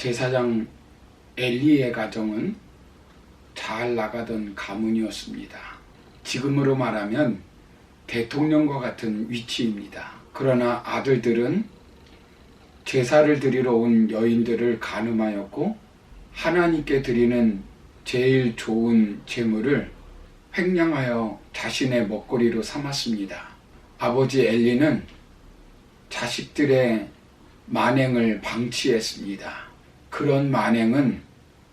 제사장 엘리의 가정은 잘 나가던 가문이었습니다. 지금으로 말하면 대통령과 같은 위치입니다. 그러나 아들들은 제사를 드리러 온 여인들을 간음하였고 하나님께 드리는 제일 좋은 제물을 횡령하여 자신의 먹거리로 삼았습니다. 아버지 엘리는 자식들의 만행을 방치했습니다. 그런 만행은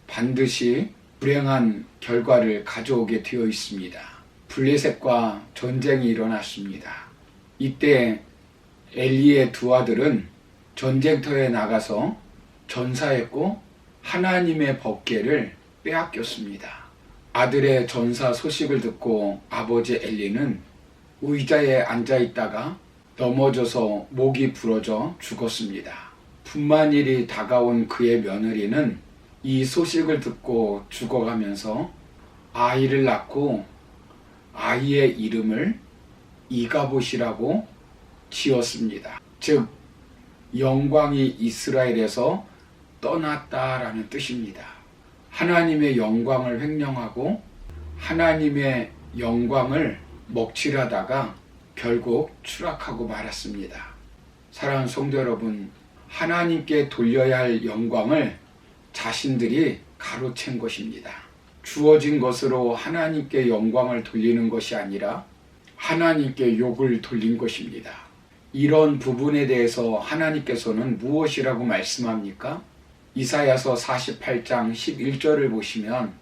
반드시 불행한 결과를 가져오게 되어 있습니다. 블레셋과 전쟁이 일어났습니다. 이때 엘리의 두 아들은 전쟁터에 나가서 전사했고 하나님의 법궤를 빼앗겼습니다. 아들의 전사 소식을 듣고 아버지 엘리는 의자에 앉아있다가 넘어져서 목이 부러져 죽었습니다. 분만일이 다가온 그의 며느리는 이 소식을 듣고 죽어가면서 아이를 낳고 아이의 이름을 이가봇이라고 지었습니다. 즉 영광이 이스라엘에서 떠났다라는 뜻입니다. 하나님의 영광을 횡령하고 하나님의 영광을 먹칠하다가 결국 추락하고 말았습니다. 사랑하는 성도 여러분, 하나님께 돌려야 할 영광을 자신들이 가로챈 것입니다. 주어진 것으로 하나님께 영광을 돌리는 것이 아니라 하나님께 욕을 돌린 것입니다. 이런 부분에 대해서 하나님께서는 무엇이라고 말씀합니까? 이사야서 48장 11절을 보시면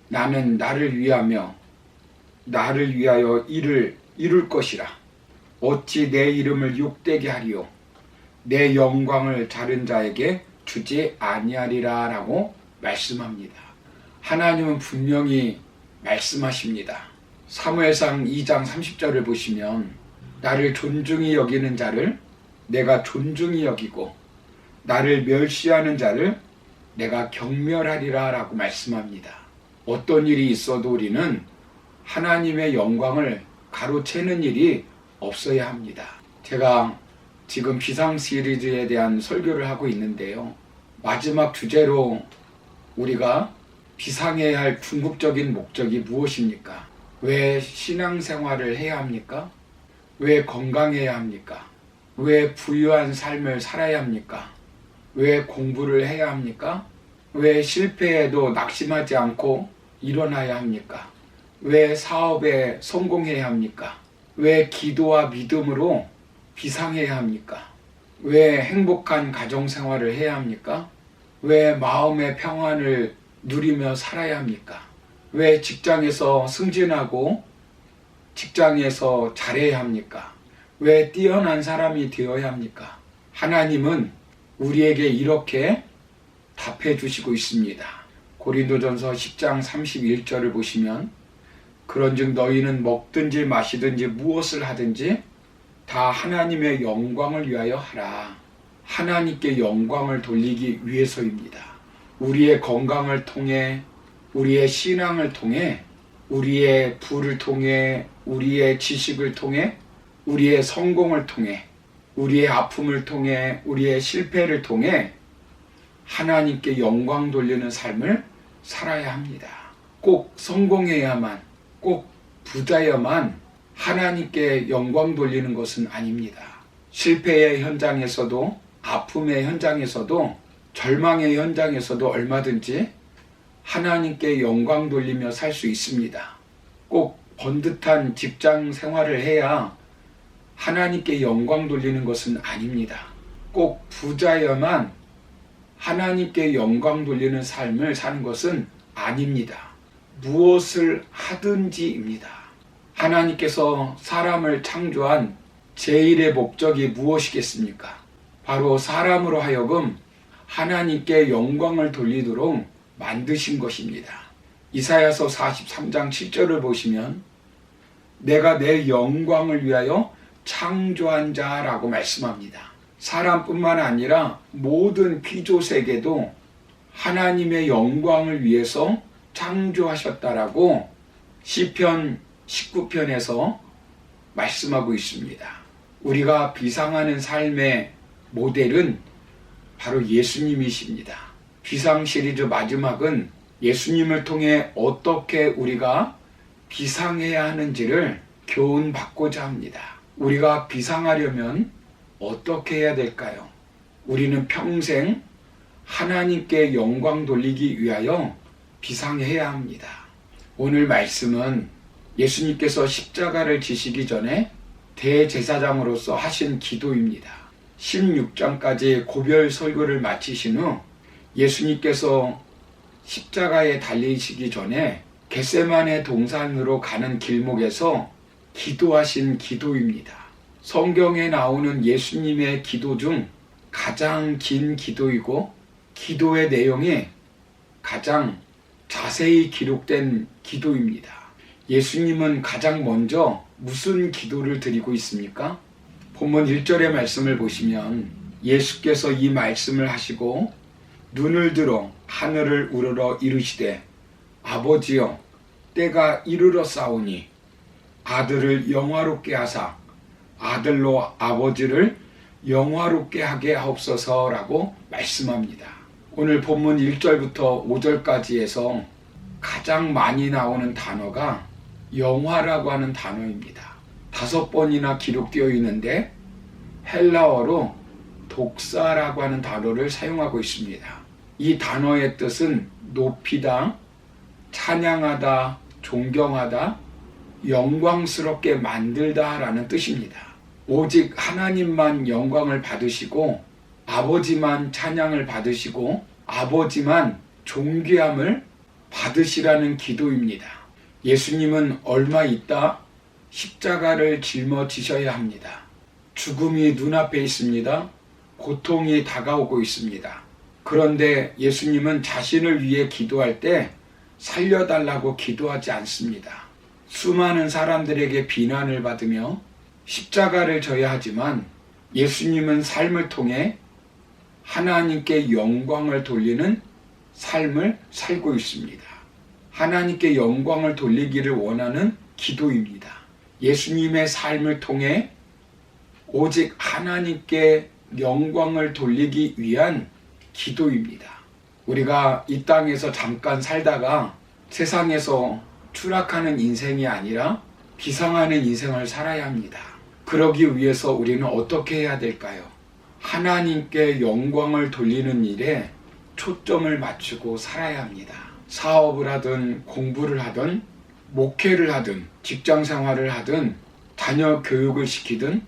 나는 나를 위하여 일을 이룰 것이라. 어찌 내 이름을 욕되게 하리요. 내 영광을 자른 자에게 주지 아니하리라 라고 말씀합니다. 하나님은 분명히 말씀하십니다. 사무엘상 2장 30절을 보시면 나를 존중히 여기는 자를 내가 존중히 여기고 나를 멸시하는 자를 내가 경멸하리라 라고 말씀합니다. 어떤 일이 있어도 우리는 하나님의 영광을 가로채는 일이 없어야 합니다. 제가 지금 비상 시리즈에 대한 설교를 하고 있는데요. 마지막 주제로 우리가 비상해야 할 궁극적인 목적이 무엇입니까? 왜 신앙생활을 해야 합니까? 왜 건강해야 합니까? 왜 부유한 삶을 살아야 합니까? 왜 공부를 해야 합니까? 왜 실패해도 낙심하지 않고 일어나야 합니까? 왜 사업에 성공해야 합니까? 왜 기도와 믿음으로 비상해야 합니까? 왜 행복한 가정생활을 해야 합니까? 왜 마음의 평안을 누리며 살아야 합니까? 왜 직장에서 승진하고 직장에서 잘해야 합니까? 왜 뛰어난 사람이 되어야 합니까? 하나님은 우리에게 이렇게 답해 주시고 있습니다. 고린도전서 10장 31절을 보시면 그런즉 너희는 먹든지 마시든지 무엇을 하든지 다 하나님의 영광을 위하여 하라. 하나님께 영광을 돌리기 위해서입니다. 우리의 건강을 통해, 우리의 신앙을 통해, 우리의 부를 통해, 우리의 지식을 통해, 우리의 성공을 통해, 우리의 아픔을 통해, 우리의 실패를 통해 하나님께 영광 돌리는 삶을 살아야 합니다. 꼭 성공해야만, 꼭 부자여만 하나님께 영광 돌리는 것은 아닙니다. 실패의 현장에서도, 아픔의 현장에서도, 절망의 현장에서도 얼마든지 하나님께 영광 돌리며 살 수 있습니다. 꼭 번듯한 직장 생활을 해야 하나님께 영광 돌리는 것은 아닙니다. 꼭 부자여만 하나님께 영광 돌리는 삶을 사는 것은 아닙니다. 무엇을 하든지입니다. 하나님께서 사람을 창조한 제1의 목적이 무엇이겠습니까? 바로 사람으로 하여금 하나님께 영광을 돌리도록 만드신 것입니다. 이사야서 43장 7절을 보시면 내가 내 영광을 위하여 창조한 자라고 말씀합니다. 사람뿐만 아니라 모든 피조세계도 하나님의 영광을 위해서 창조하셨다라고 시편 19편에서 말씀하고 있습니다. 우리가 비상하는 삶의 모델은 바로 예수님이십니다. 비상 시리즈 마지막은 예수님을 통해 어떻게 우리가 비상해야 하는지를 교훈받고자 합니다. 우리가 비상하려면 어떻게 해야 될까요? 우리는 평생 하나님께 영광 돌리기 위하여 비상해야 합니다. 오늘 말씀은 예수님께서 십자가를 지시기 전에 대제사장으로서 하신 기도입니다. 16장까지 고별 설교를 마치신 후 예수님께서 십자가에 달리시기 전에 겟세마네 동산으로 가는 길목에서 기도하신 기도입니다. 성경에 나오는 예수님의 기도 중 가장 긴 기도이고 기도의 내용이 가장 자세히 기록된 기도입니다. 예수님은 가장 먼저 무슨 기도를 드리고 있습니까? 본문 1절의 말씀을 보시면 예수께서 이 말씀을 하시고 눈을 들어 하늘을 우러러 이르시되 아버지여 때가 이르러 싸우니 아들을 영화롭게 하사 아들로 아버지를 영화롭게 하게 하옵소서라고 말씀합니다. 오늘 본문 1절부터 5절까지에서 가장 많이 나오는 단어가 영화라고 하는 단어입니다. 5번이나 기록되어 있는데 헬라어로 독사라고 하는 단어를 사용하고 있습니다. 이 단어의 뜻은 높이다, 찬양하다, 존경하다, 영광스럽게 만들다 라는 뜻입니다. 오직 하나님만 영광을 받으시고 아버지만 찬양을 받으시고 아버지만 존귀함을 받으시라는 기도입니다. 예수님은 얼마 있다 십자가를 짊어지셔야 합니다. 죽음이 눈앞에 있습니다. 고통이 다가오고 있습니다. 그런데 예수님은 자신을 위해 기도할 때 살려달라고 기도하지 않습니다. 수많은 사람들에게 비난을 받으며 십자가를 져야 하지만 예수님은 삶을 통해 하나님께 영광을 돌리는 삶을 살고 있습니다. 하나님께 영광을 돌리기를 원하는 기도입니다. 예수님의 삶을 통해 오직 하나님께 영광을 돌리기 위한 기도입니다. 우리가 이 땅에서 잠깐 살다가 세상에서 추락하는 인생이 아니라 비상하는 인생을 살아야 합니다. 그러기 위해서 우리는 어떻게 해야 될까요? 하나님께 영광을 돌리는 일에 초점을 맞추고 살아야 합니다. 사업을 하든 공부를 하든 목회를 하든 직장 생활을 하든 자녀 교육을 시키든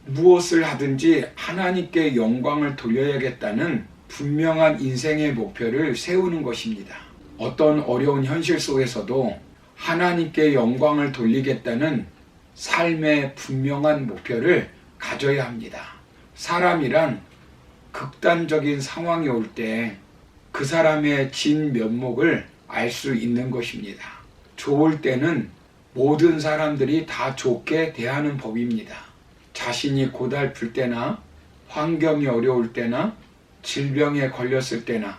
무엇을 하든지 하나님께 영광을 돌려야겠다는 분명한 인생의 목표를 세우는 것입니다. 어떤 어려운 현실 속에서도 하나님께 영광을 돌리겠다는 삶의 분명한 목표를 가져야 합니다. 사람이란 극단적인 상황이 올 때 그 사람의 진 면목을 알 수 있는 것입니다. 좋을 때는 모든 사람들이 다 좋게 대하는 법입니다. 자신이 고달플 때나 환경이 어려울 때나 질병에 걸렸을 때나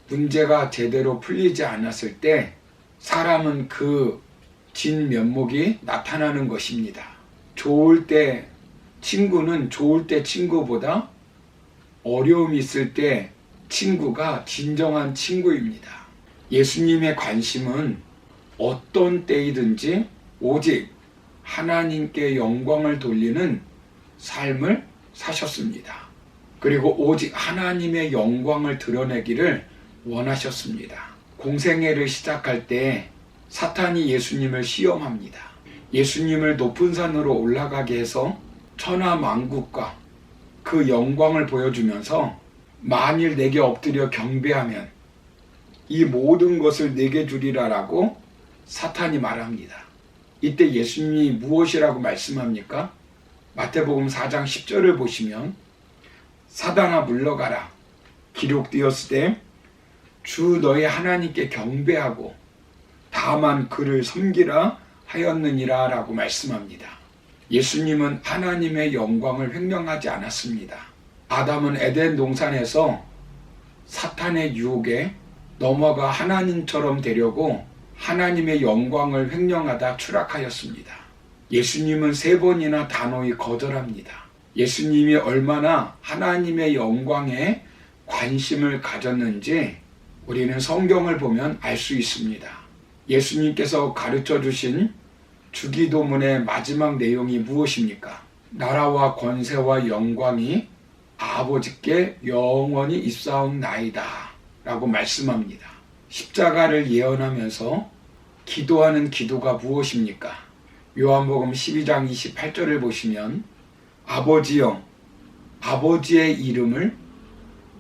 문제가 제대로 풀리지 않았을 때 사람은 그 진면목이 나타나는 것입니다. 좋을 때 친구는 좋을 때 친구보다 어려움이 있을 때 친구가 진정한 친구입니다. 예수님의 관심은 어떤 때이든지 오직 하나님께 영광을 돌리는 삶을 사셨습니다. 그리고 오직 하나님의 영광을 드러내기를 원하셨습니다. 공생애를 시작할 때 사탄이 예수님을 시험합니다. 예수님을 높은 산으로 올라가게 해서 천하만국과 그 영광을 보여주면서 만일 내게 엎드려 경배하면 이 모든 것을 내게 주리라라고 사탄이 말합니다. 이때 예수님이 무엇이라고 말씀합니까? 마태복음 4장 10절을 보시면 사단아 물러가라 기록되었을 때 주 너의 하나님께 경배하고 다만 그를 섬기라 하였느니라 라고 말씀합니다. 예수님은 하나님의 영광을 횡령하지 않았습니다. 아담은 에덴 동산에서 사탄의 유혹에 넘어가 하나님처럼 되려고 하나님의 영광을 횡령하다 추락하였습니다. 예수님은 3번이나 단호히 거절합니다. 예수님이 얼마나 하나님의 영광에 관심을 가졌는지 우리는 성경을 보면 알 수 있습니다. 예수님께서 가르쳐 주신 주기도문의 마지막 내용이 무엇입니까? 나라와 권세와 영광이 아버지께 영원히 있사옵나이다 라고 말씀합니다. 십자가를 예언하면서 기도하는 기도가 무엇입니까? 요한복음 12장 28절을 보시면 아버지여 아버지의 이름을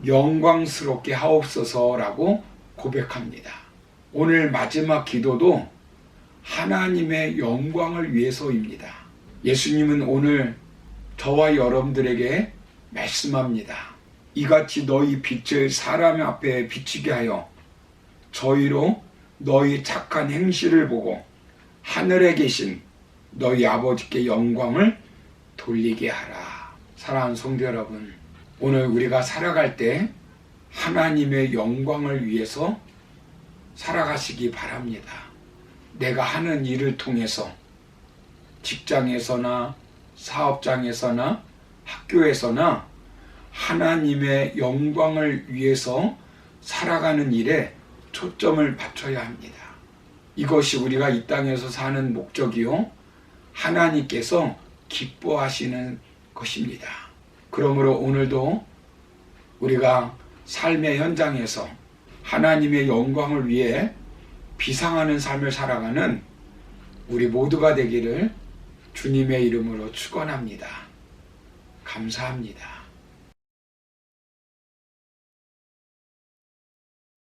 영광스럽게 하옵소서라고 고백합니다. 오늘 마지막 기도도 하나님의 영광을 위해서입니다. 예수님은 오늘 저와 여러분들에게 말씀합니다. 이같이 너희 빛을 사람 앞에 비치게 하여 저희로 너희 착한 행실을 보고 하늘에 계신 너희 아버지께 영광을 돌리게 하라. 사랑하는 성도 여러분, 오늘 우리가 살아갈 때 하나님의 영광을 위해서 살아가시기 바랍니다. 내가 하는 일을 통해서 직장에서나 사업장에서나 학교에서나 하나님의 영광을 위해서 살아가는 일에 초점을 맞춰야 합니다. 이것이 우리가 이 땅에서 사는 목적이요 하나님께서 기뻐하시는 것입니다. 그러므로 오늘도 우리가 삶의 현장에서 하나님의 영광을 위해 비상하는 삶을 살아가는 우리 모두가 되기를 주님의 이름으로 축원합니다. 감사합니다.